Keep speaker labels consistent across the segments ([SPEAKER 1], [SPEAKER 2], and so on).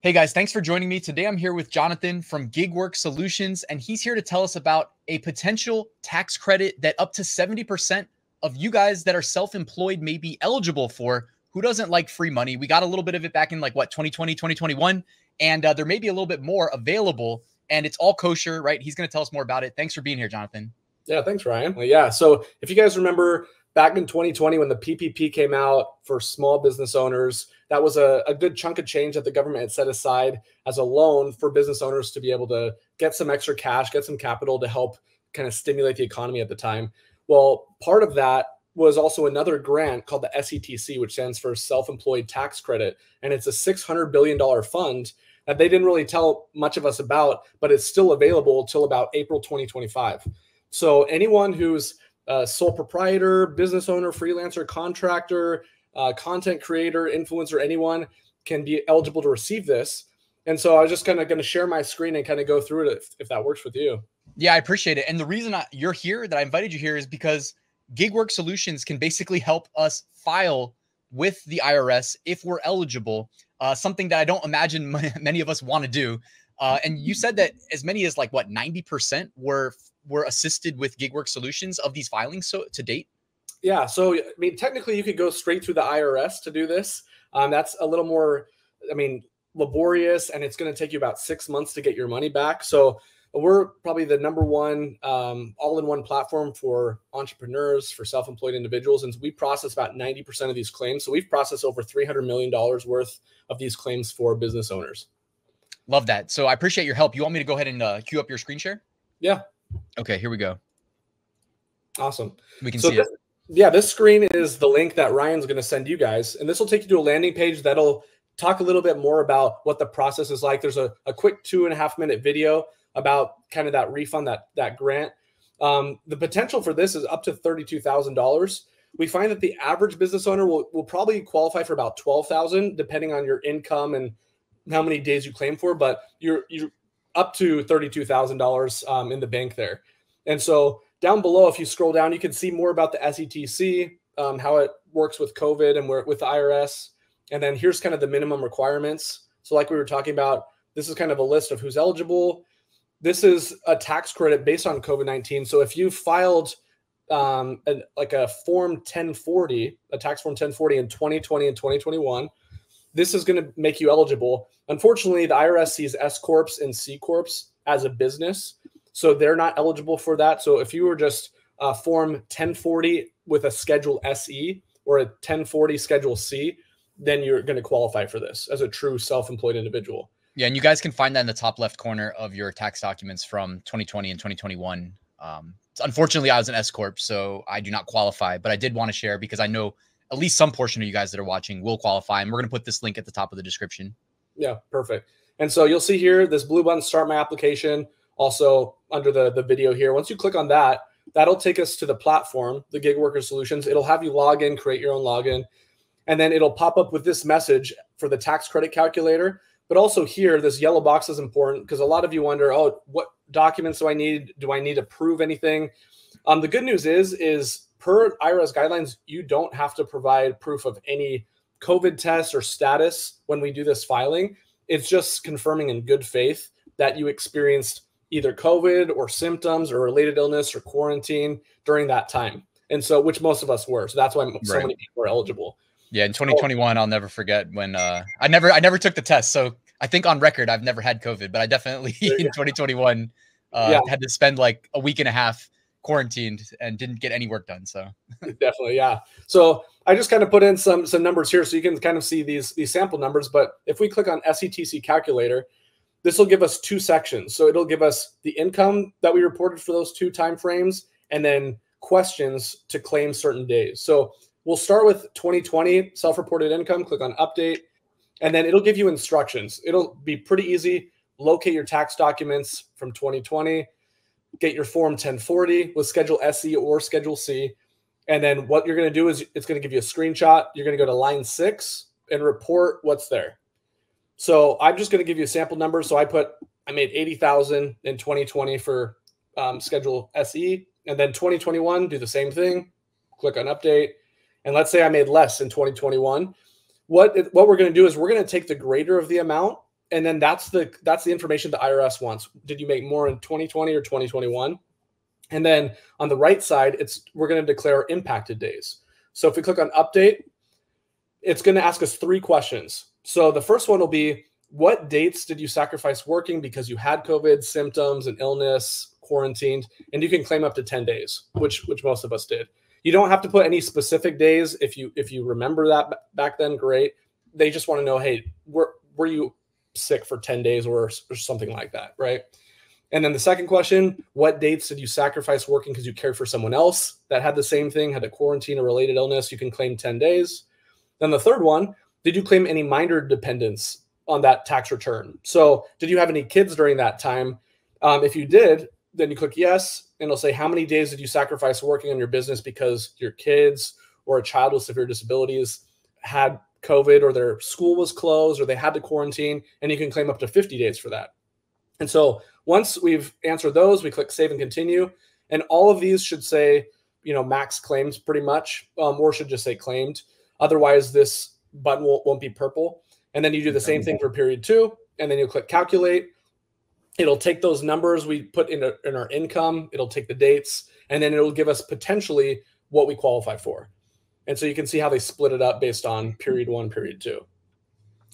[SPEAKER 1] Hey guys, thanks for joining me. Today I'm here with Jonathan from GigWorker Solutions, and he's here to tell us about a potential tax credit that up to 70% of you guys that are self-employed may be eligible for. Who doesn't like free money? We got a little bit of it back in 2020, 2021, and there may be a little bit more available, and it's all kosher, right? He's going to tell us more about it. Thanks for being here, Jonathan.
[SPEAKER 2] Yeah, thanks, Ryan. Well, yeah, so if you guys remember back in 2020 when the PPP came out for small business owners, that was a good chunk of change that the government had set aside as a loan for business owners to be able to get some extra cash, get some capital to help kind of stimulate the economy at the time. Well, part of that was also another grant called the SETC, which stands for Self-Employed Tax Credit. And it's a $600 billion fund that they didn't really tell much of us about, but it's still available till about April 2025. So anyone who's a sole proprietor, business owner, freelancer, contractor, content creator, influencer, anyone can be eligible to receive this. And so I was just kind of going to share my screen and kind of go through it if that works with you.
[SPEAKER 1] Yeah, I appreciate it. And the reason you're here, that I invited you here, is because GigWorker Solutions can basically help us file with the IRS if we're eligible, something that I don't imagine many of us want to do. And you said that as many as 90% were assisted with GigWorker Solutions of these filings to date?
[SPEAKER 2] Yeah. So, I mean, technically you could go straight through the IRS to do this. That's a little more, laborious, and it's going to take you about 6 months to get your money back. So we're probably the number one all-in-one platform for entrepreneurs, for self-employed individuals. And we process about 90% of these claims. So we've processed over $300 million worth of these claims for business owners.
[SPEAKER 1] Love that. So I appreciate your help. You want me to go ahead and queue up your screen share?
[SPEAKER 2] Yeah.
[SPEAKER 1] Okay, here we go.
[SPEAKER 2] Awesome.
[SPEAKER 1] We can see it.
[SPEAKER 2] Yeah, this screen is the link that Ryan's going to send you guys. And this will take you to a landing page that'll talk a little bit more about what the process is like. There's a quick 2.5-minute video about kind of that refund, that grant. The potential for this is up to $32,000. We find that the average business owner will probably qualify for about $12,000, depending on your income and how many days you claim for, but you're up to $32,000 in the bank there. And so down below, if you scroll down, you can see more about the SETC, how it works with COVID and with the IRS. And then here's kind of the minimum requirements. So like we were talking about, this is kind of a list of who's eligible. This is a tax credit based on COVID-19. So if you filed a Form 1040, a tax Form 1040 in 2020 and 2021, this is going to make you eligible. Unfortunately, the IRS sees S Corps and C Corps as a business, so they're not eligible for that. So if you were just Form 1040 with a Schedule SE or a 1040 Schedule C, then you're going to qualify for this as a true self-employed individual.
[SPEAKER 1] Yeah, and you guys can find that in the top left corner of your tax documents from 2020 and 2021. Unfortunately, I was an S Corp, so I do not qualify, but I did want to share because I know at least some portion of you guys that are watching will qualify. And we're going to put this link at the top of the description.
[SPEAKER 2] Yeah, perfect. And so you'll see here, this blue button, start my application, also under the video here. Once you click on that, that'll take us to the platform, the GigWorker Solutions. It'll have you log in, create your own login, and then it'll pop up with this message for the tax credit calculator. But also here, this yellow box is important because a lot of you wonder, oh, what documents do I need? Do I need to prove anything? The good news is per IRS guidelines, you don't have to provide proof of any COVID test or status when we do this filing. It's just confirming in good faith that you experienced either COVID or symptoms or related illness or quarantine during that time. And so, which most of us were. So that's why so many people are eligible.
[SPEAKER 1] Yeah, in 2021, I'll never forget when I never took the test. So I think on record, I've never had COVID, but I definitely in 2021 had to spend like a week and a half quarantined and didn't get any work done. So
[SPEAKER 2] definitely, yeah. So I just kind of put in some numbers here so you can kind of see these sample numbers. But if we click on SETC calculator, this will give us two sections. So it'll give us the income that we reported for those two time frames, and then questions to claim certain days. So we'll start with 2020 self-reported income. Click on update, and then it'll give you instructions. It'll be pretty easy. Locate your tax documents from 2020. Get your Form 1040 with Schedule SE or Schedule C. And then what you're going to do is it's going to give you a screenshot. You're going to go to line 6 and report what's there. So I'm just going to give you a sample number. So I made 80,000 in 2020 for Schedule SE. And then 2021, do the same thing. Click on update. And let's say I made less in 2021. What we're going to do is we're going to take the greater of the amount And then that's the information the IRS wants. Did you make more in 2020 or 2021? And then on the right side, we're going to declare impacted days. So if we click on update, it's going to ask us 3 questions. So the first one will be, what dates did you sacrifice working because you had COVID symptoms and illness, quarantined? And you can claim up to 10 days, which most of us did. You don't have to put any specific days. If you remember that back then, great. They just want to know, hey, were you sick for 10 days or something like that, right? And then the second question, what dates did you sacrifice working because you cared for someone else that had the same thing, had a quarantine or related illness? You can claim 10 days. Then the third one, did you claim any minor dependents on that tax return? So did you have any kids during that time? If you did, then you click yes, and it'll say, how many days did you sacrifice working on your business because your kids or a child with severe disabilities had COVID or their school was closed or they had to quarantine, and you can claim up to 50 days for that. And so once we've answered those, we click save and continue. And all of these should say, max claimed pretty much, or should just say claimed. Otherwise, this button won't be purple. And then you do the same thing for period 2, and then you'll click calculate. It'll take those numbers we put in our income. It'll take the dates, and then it'll give us potentially what we qualify for. And so you can see how they split it up based on period 1, period 2.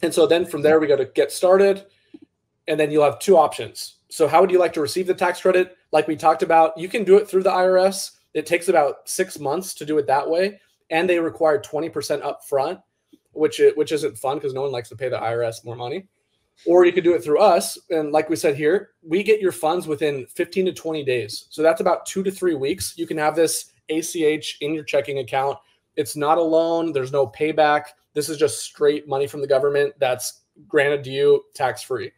[SPEAKER 2] And so then from there, we go to get started, and then you'll have 2 options. So how would you like to receive the tax credit? Like we talked about, you can do it through the IRS. It takes about 6 months to do it that way, and they require 20% up front, which isn't fun because no one likes to pay the IRS more money. Or you could do it through us. And like we said here, we get your funds within 15 to 20 days. So that's about 2 to 3 weeks. You can have this ACH in your checking account. It's not a loan. There's no payback. This is just straight money from the government that's granted to you tax-free.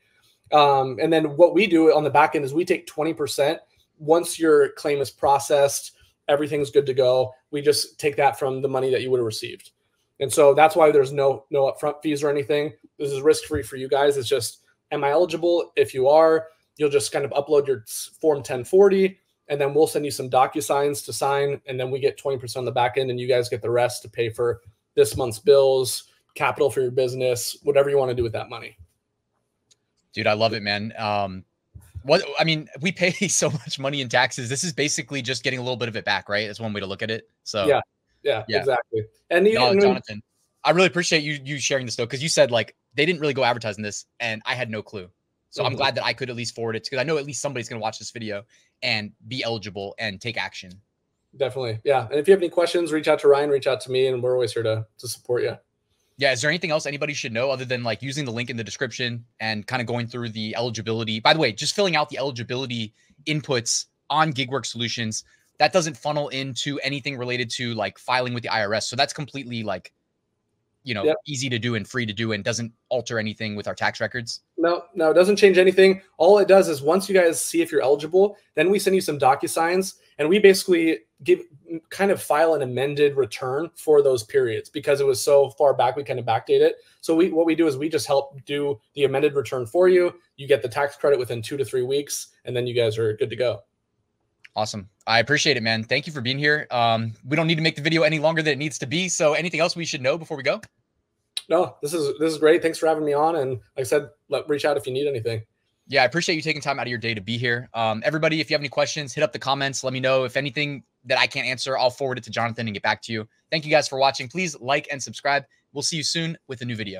[SPEAKER 2] And then what we do on the back end is we take 20%. Once your claim is processed, everything's good to go. We just take that from the money that you would have received. And so that's why there's no upfront fees or anything. This is risk-free for you guys. It's just, am I eligible? If you are, you'll just kind of upload your Form 1040, and then we'll send you some DocuSigns to sign, and then we get 20% on the back end, and you guys get the rest to pay for this month's bills, capital for your business, whatever you want to do with that money.
[SPEAKER 1] Dude, I love it, man. We pay so much money in taxes. This is basically just getting a little bit of it back, right? That's one way to look at it. So
[SPEAKER 2] yeah, exactly. And
[SPEAKER 1] Jonathan, I really appreciate you sharing this though, because you said like they didn't really go advertising this, and I had no clue. So I'm glad that I could at least forward it, because I know at least somebody's going to watch this video and be eligible and take action.
[SPEAKER 2] Definitely, yeah. And if you have any questions, reach out to Ryan, reach out to me, and we're always here to support you.
[SPEAKER 1] Yeah. Is there anything else anybody should know other than like using the link in the description and kind of going through the eligibility? By the way, just filling out the eligibility inputs on GigWorker Solutions, that doesn't funnel into anything related to like filing with the IRS. So that's completely like, easy to do and free to do, and doesn't alter anything with our tax records.
[SPEAKER 2] No, it doesn't change anything. All it does is once you guys see if you're eligible, then we send you some DocuSigns, and we basically file an amended return for those periods because it was so far back, we kind of backdate it. So what we do is we just help do the amended return for you. You get the tax credit within 2 to 3 weeks, and then you guys are good to go.
[SPEAKER 1] Awesome. I appreciate it, man. Thank you for being here. We don't need to make the video any longer than it needs to be. So anything else we should know before we go?
[SPEAKER 2] No, this is great. Thanks for having me on. And like I said, reach out if you need anything.
[SPEAKER 1] Yeah, I appreciate you taking time out of your day to be here. Everybody, if you have any questions, hit up the comments. Let me know. If anything that I can't answer, I'll forward it to Jonathan and get back to you. Thank you guys for watching. Please like and subscribe. We'll see you soon with a new video.